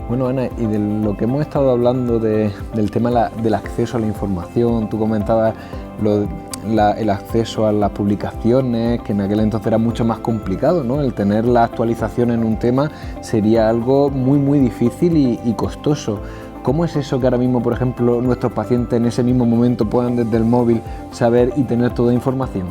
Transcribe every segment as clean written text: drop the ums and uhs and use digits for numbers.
Bueno, Ana, y de lo que hemos estado hablando del tema del acceso a la información, tú comentabas el acceso a las publicaciones, que en aquel entonces era mucho más complicado, ¿no? El tener la actualización en un tema sería algo muy, muy difícil y costoso. ¿Cómo es eso que ahora mismo, por ejemplo, nuestros pacientes en ese mismo momento puedan desde el móvil saber y tener toda la información?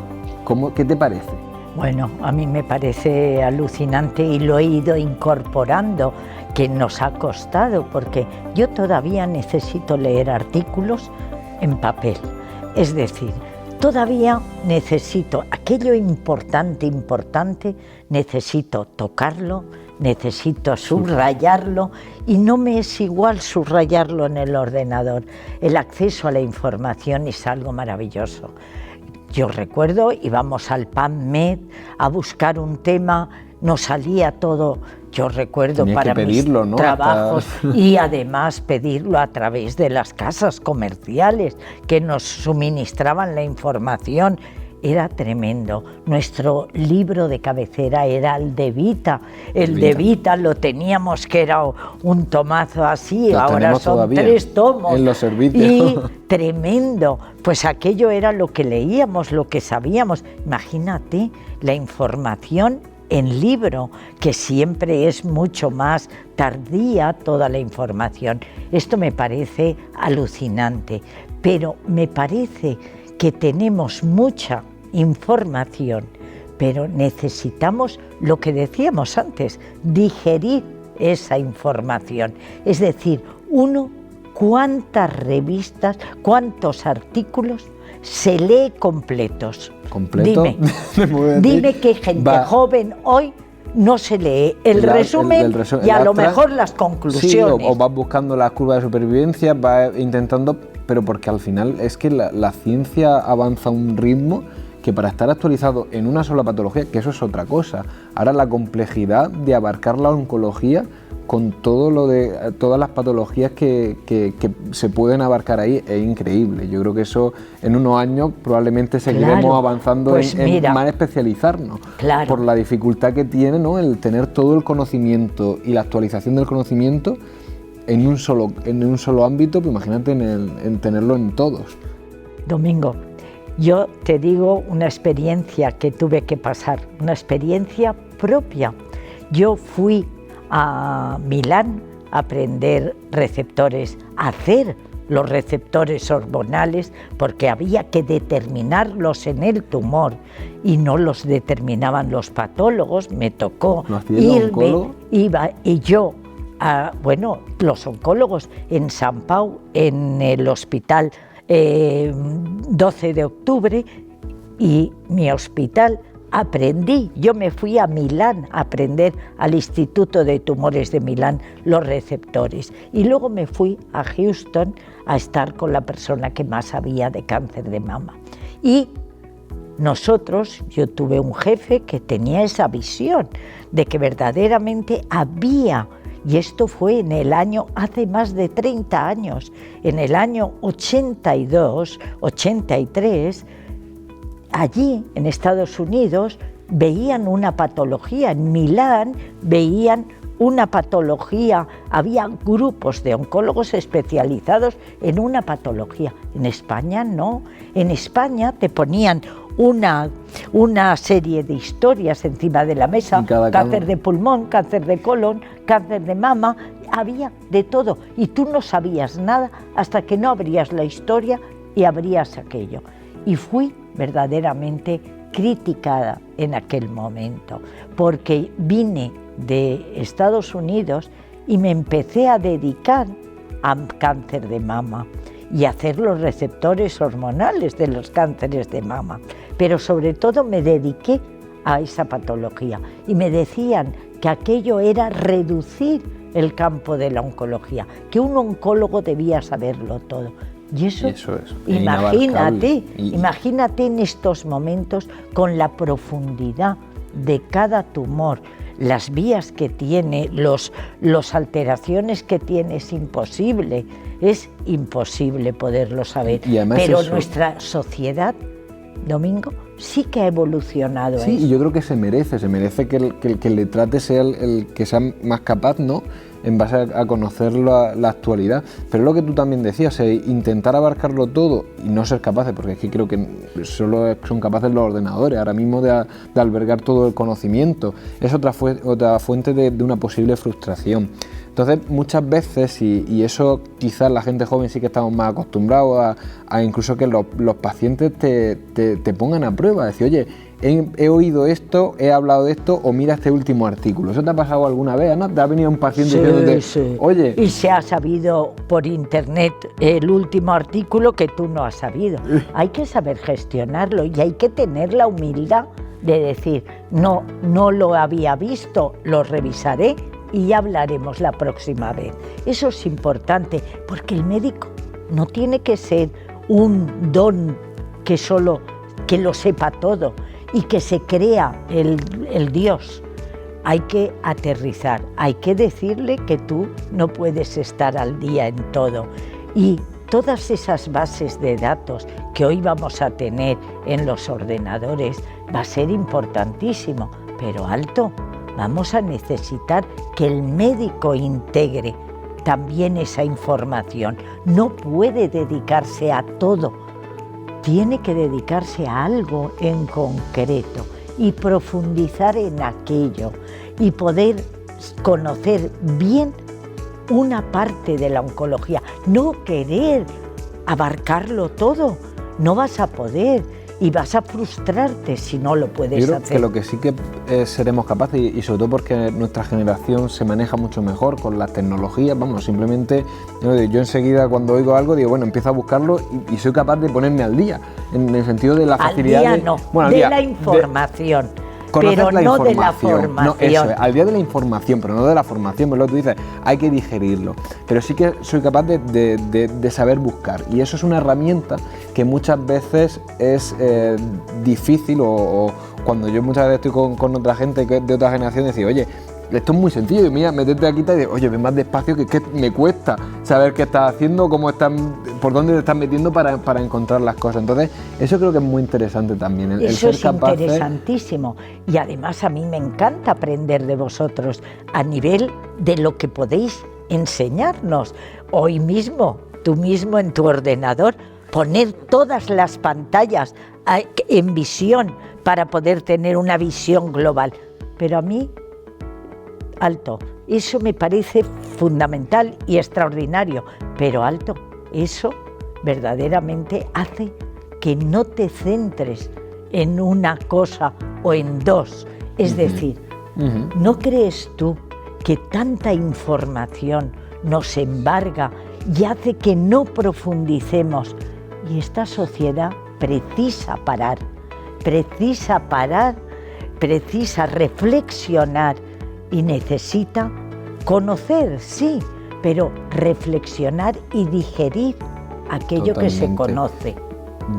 ¿Qué te parece? Bueno, a mí me parece alucinante y lo he ido incorporando, que nos ha costado, porque yo todavía necesito leer artículos en papel. Es decir, todavía necesito aquello importante, necesito tocarlo, necesito subrayarlo, y no me es igual subrayarlo en el ordenador. El acceso a la información es algo maravilloso. Yo recuerdo, íbamos al PubMed a buscar un tema, nos salía todo, yo recuerdo, tenías para que pedirlo, mis ¿no? trabajos y además pedirlo a través de las casas comerciales que nos suministraban la información. Era tremendo. Nuestro libro de cabecera era el de Vita. El de Vita lo teníamos, que era un tomazo así, ahora son 3 tomos. En los servicios. Y tremendo. Pues aquello era lo que leíamos, lo que sabíamos. Imagínate la información en libro, que siempre es mucho más tardía toda la información. Esto me parece alucinante, pero me parece que tenemos mucha información, pero necesitamos, lo que decíamos antes, digerir esa información. Es decir, cuántas revistas, cuántos artículos se lee completos. ¿Completo? Dime qué gente joven hoy no se lee el resumen y a lo mejor las conclusiones. Sí, o vas buscando las curvas de supervivencia, vas intentando, pero porque al final es que la ciencia avanza a un ritmo que para estar actualizado en una sola patología, que eso es otra cosa. Ahora la complejidad de abarcar la oncología con todas las patologías que se pueden abarcar ahí es increíble. Yo creo que eso en unos años probablemente seguiremos avanzando en más especializarnos, por la dificultad que tiene, ¿no?, el tener todo el conocimiento y la actualización del conocimiento en un solo ámbito. Pues imagínate en tenerlo en todos. Domingo, yo te digo una experiencia que tuve que pasar, una experiencia propia. Yo fui a Milán a aprender receptores, a hacer los receptores hormonales, porque había que determinarlos en el tumor y no los determinaban los patólogos. Me tocó irme, los oncólogos en San Pau, en el hospital 12 de octubre, y mi hospital aprendí. Yo me fui a Milán a aprender al Instituto de Tumores de Milán los receptores, y luego me fui a Houston a estar con la persona que más sabía de cáncer de mama. Y yo tuve un jefe que tenía esa visión de que verdaderamente había, y esto fue hace más de 30 años, en el año 82, 83, allí en Estados Unidos veían una patología, en Milán veían una patología, había grupos de oncólogos especializados en una patología. En España no, en España te ponían una serie de historias encima de la mesa, cáncer de pulmón, cáncer de colon, cáncer de mama, había de todo, y tú no sabías nada hasta que no abrías la historia y abrías aquello. Y fui verdaderamente criticada en aquel momento, porque vine de Estados Unidos y me empecé a dedicar a cáncer de mama y a hacer los receptores hormonales de los cánceres de mama, pero sobre todo me dediqué a esa patología, y me decían que aquello era reducir el campo de la oncología, que un oncólogo debía saberlo todo. Y eso es imagínate en estos momentos, con la profundidad de cada tumor, las vías que tiene, las alteraciones que tiene, es imposible poderlo saber. Pero nuestra sociedad Domingo, sí que ha evolucionado. Sí, y yo creo que se merece que el que le trate sea el que sea más capaz, ¿no?, en base a conocer la actualidad. Pero es lo que tú también decías, intentar abarcarlo todo y no ser capaces, porque es que creo que solo son capaces los ordenadores ahora mismo de albergar todo el conocimiento. Es otra fuente de una posible frustración. Entonces, muchas veces, y eso quizás la gente joven sí que estamos más acostumbrados a incluso que los pacientes te pongan a prueba, decir, oye, he oído esto, he hablado de esto, o mira este último artículo. ¿Eso te ha pasado alguna vez, Ana? ¿Te ha venido un paciente diciéndote, sí. Oye? Y se ha sabido por internet el último artículo que tú no has sabido. Hay que saber gestionarlo y hay que tener la humildad de decir, no lo había visto, lo revisaré y ya hablaremos la próxima vez. Eso es importante, porque el médico no tiene que ser un don que lo sepa todo y que se crea el Dios. Hay que aterrizar, hay que decirle que tú no puedes estar al día en todo. Y todas esas bases de datos que hoy vamos a tener en los ordenadores va a ser importantísimo, pero alto. Vamos a necesitar que el médico integre también esa información. No puede dedicarse a todo, tiene que dedicarse a algo en concreto y profundizar en aquello y poder conocer bien una parte de la oncología. No querer abarcarlo todo, no vas a poder. Y vas a frustrarte si no lo puedes hacer. Yo creo que lo que sí que seremos capaces, y sobre todo porque nuestra generación se maneja mucho mejor con las tecnologías, vamos, simplemente yo enseguida cuando oigo algo digo, bueno, empiezo a buscarlo y soy capaz de ponerme al día, en el sentido de la facilidad al día no, bueno, de la información. Pero no de la formación. No, eso es, al día de la información, pero no de la formación, pero lo que tú dices, hay que digerirlo. Pero sí que soy capaz de saber buscar. Y eso es una herramienta que muchas veces es difícil, o cuando yo muchas veces estoy con otra gente de otra generación, decir, oye, esto es muy sencillo, y mira, métete aquí y dices, oye, ven más despacio, que me cuesta saber qué estás haciendo, por dónde te estás metiendo para encontrar las cosas. Entonces, eso creo que es muy interesante también. El eso ser es interesantísimo. Y además a mí me encanta aprender de vosotros a nivel de lo que podéis enseñarnos. Hoy mismo, tú mismo en tu ordenador, poner todas las pantallas en visión para poder tener una visión global. Pero a mí, alto, eso me parece fundamental y extraordinario, pero alto, eso verdaderamente hace que no te centres en una cosa o en dos. Es decir, ¿no crees tú que tanta información nos embarga y hace que no profundicemos? Y esta sociedad precisa parar, precisa reflexionar y necesita conocer, sí, pero reflexionar y digerir aquello que se conoce.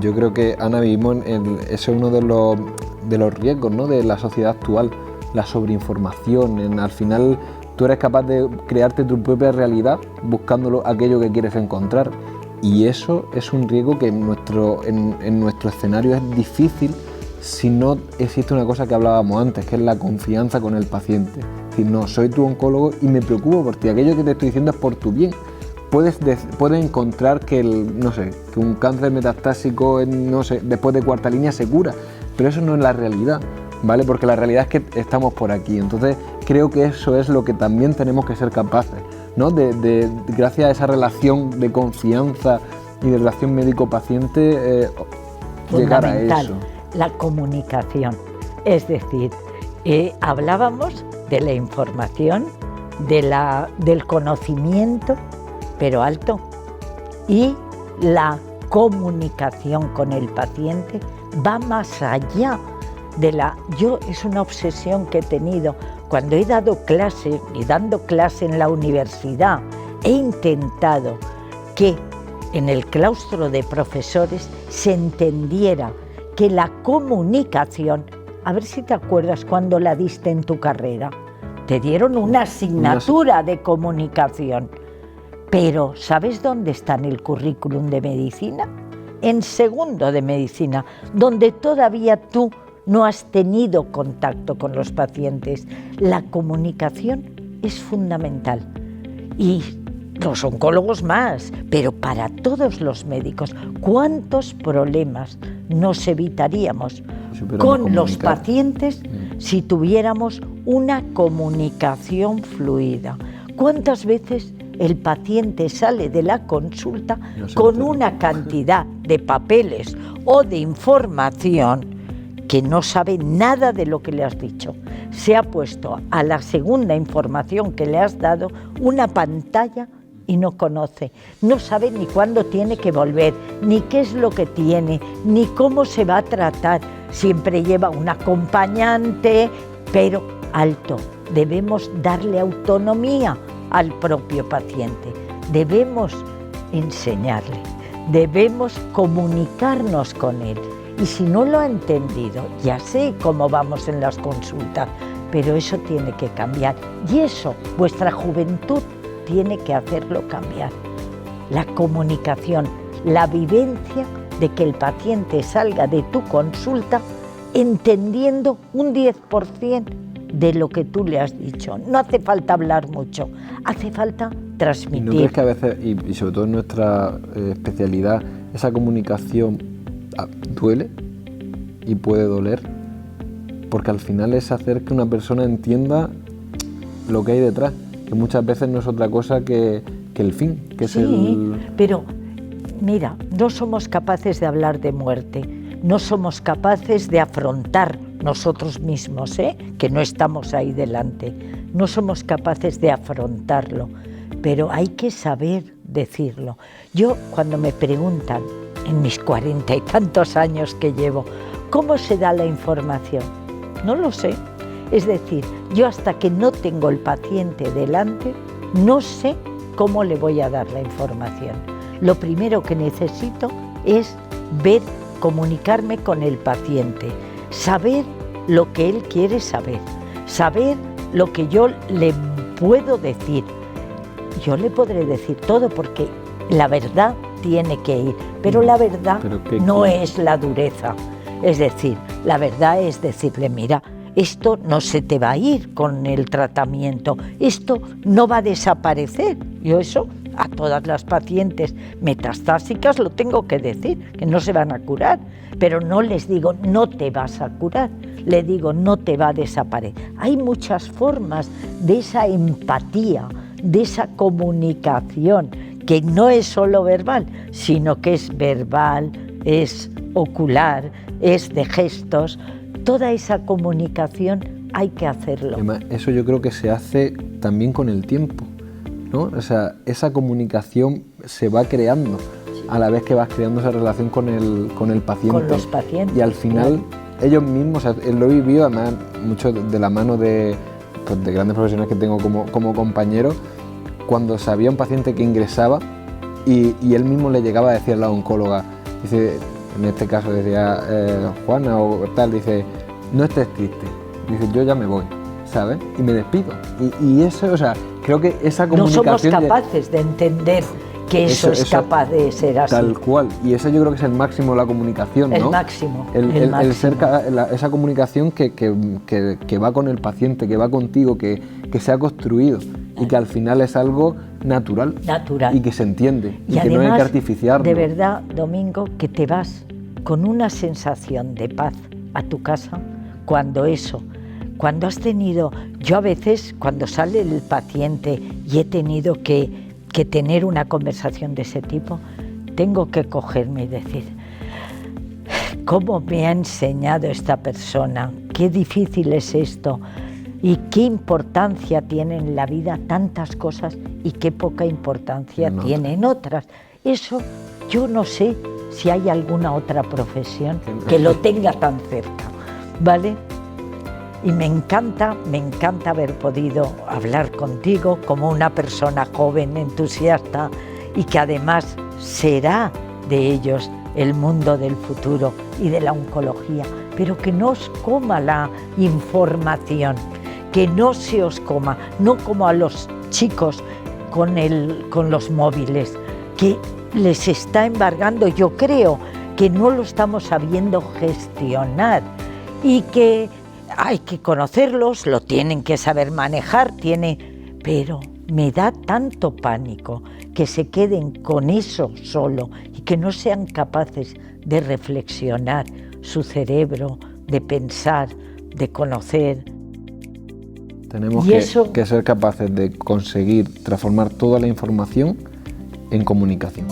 Yo creo que, Ana, vivimos ese es uno de los riesgos, ¿no?, de la sociedad actual, la sobreinformación. Al final tú eres capaz de crearte tu propia realidad buscando aquello que quieres encontrar, y eso es un riesgo que en nuestro escenario es difícil si no existe una cosa que hablábamos antes, que es la confianza con el paciente. Es decir, no, soy tu oncólogo y me preocupo por ti, aquello que te estoy diciendo es por tu bien. Puedes encontrar que que un cáncer metastásico después de cuarta línea se cura, pero eso no es la realidad, ¿vale? Porque la realidad es que estamos por aquí. Entonces creo que eso es lo que también tenemos que ser capaces, ¿no? Gracias a esa relación de confianza y de relación médico-paciente, llegar a eso. La comunicación, es decir, hablábamos de la información, del conocimiento, pero alto, y la comunicación con el paciente va más allá es una obsesión que he tenido cuando he dado clase y dando clase en la universidad. He intentado que en el claustro de profesores se entendiera que la comunicación, a ver si te acuerdas cuando la diste en tu carrera, te dieron una asignatura de comunicación, pero ¿sabes dónde está en el currículum de medicina? en segundo de medicina, donde todavía tú no has tenido contacto con los pacientes. La comunicación es fundamental. Y los oncólogos más, pero para todos los médicos, ¿cuántos problemas nos evitaríamos con los pacientes si tuviéramos una comunicación fluida? ¿Cuántas veces el paciente sale de la consulta con una cantidad de papeles o de información que no sabe nada de lo que le has dicho? Se ha puesto a la segunda información que le has dado una pantalla y no conoce, no sabe ni cuándo tiene que volver, ni qué es lo que tiene, ni cómo se va a tratar. Siempre lleva un acompañante, pero alto, debemos darle autonomía al propio paciente, debemos enseñarle, debemos comunicarnos con él. Y si no lo ha entendido, ya sé cómo vamos en las consultas, pero eso tiene que cambiar. Y eso, vuestra juventud tiene que hacerlo cambiar. La comunicación, la vivencia de que el paciente salga de tu consulta entendiendo un 10% de lo que tú le has dicho. No hace falta hablar mucho, hace falta transmitir. ¿No crees que a veces, y sobre todo en nuestra especialidad, esa comunicación duele y puede doler? Porque al final es hacer que una persona entienda lo que hay detrás, que muchas veces no es otra cosa que el fin, que es pero mira, no somos capaces de hablar de muerte, no somos capaces de afrontar nosotros mismos, que no estamos ahí delante, no somos capaces de afrontarlo, pero hay que saber decirlo. Yo, cuando me preguntan, en mis 40 y tantos años que llevo, ¿cómo se da la información? No lo sé. Es decir, yo hasta que no tengo el paciente delante, no sé cómo le voy a dar la información. Lo primero que necesito es ver, comunicarme con el paciente, saber lo que él quiere saber, saber lo que yo le puedo decir. Yo le podré decir todo porque la verdad tiene que ir, pero la verdad no es la dureza. Es decir, la verdad es decirle, mira, esto no se te va a ir con el tratamiento, esto no va a desaparecer. Yo eso a todas las pacientes metastásicas lo tengo que decir, que no se van a curar, pero no les digo, no te vas a curar, le digo, no te va a desaparecer. Hay muchas formas de esa empatía, de esa comunicación, que no es solo verbal, sino que es verbal, es ocular, es de gestos. Toda esa comunicación hay que hacerlo. Además, eso yo creo que se hace también con el tiempo, ¿no? O sea, esa comunicación se va creando a la vez que vas creando esa relación con el paciente. Con los pacientes. Y al final, ellos mismos, o sea, lo he vivido además mucho de la mano de grandes profesionales que tengo como compañeros, cuando sabía un paciente que ingresaba y él mismo le llegaba a decir a la oncóloga, dice, en este caso decía Juana o tal, dice, no estés triste, dice, yo ya me voy, ¿sabes? Y me despido. Y eso, o sea, creo que esa comunicación... No somos capaces de entender que eso es capaz de ser así. Tal cual, y eso yo creo que es el máximo de la comunicación, ¿no? El máximo. El ser esa comunicación que va con el paciente, que va contigo, que se ha construido y que al final es algo natural. Y que se entiende y que además, no hay que artificiarlo. De verdad, Domingo, que te vas con una sensación de paz a tu casa cuando has tenido, yo a veces cuando sale el paciente y he tenido que tener una conversación de ese tipo, tengo que cogerme y decir, ¿cómo me ha enseñado esta persona? Qué difícil es esto y qué importancia tiene en la vida tantas cosas y qué poca importancia tiene en otras. Eso yo no sé si hay alguna otra profesión que lo tenga tan cerca, ¿vale? Y me encanta haber podido hablar contigo como una persona joven, entusiasta y que además será de ellos el mundo del futuro y de la oncología, pero que no os coma la información, que no se os coma, no como a los chicos con los móviles, que les está embargando, yo creo, que no lo estamos sabiendo gestionar y que hay que conocerlos, lo tienen que saber manejar, pero me da tanto pánico que se queden con eso solo y que no sean capaces de reflexionar su cerebro, de pensar, de conocer. Tenemos que ser capaces de conseguir transformar toda la información en comunicación.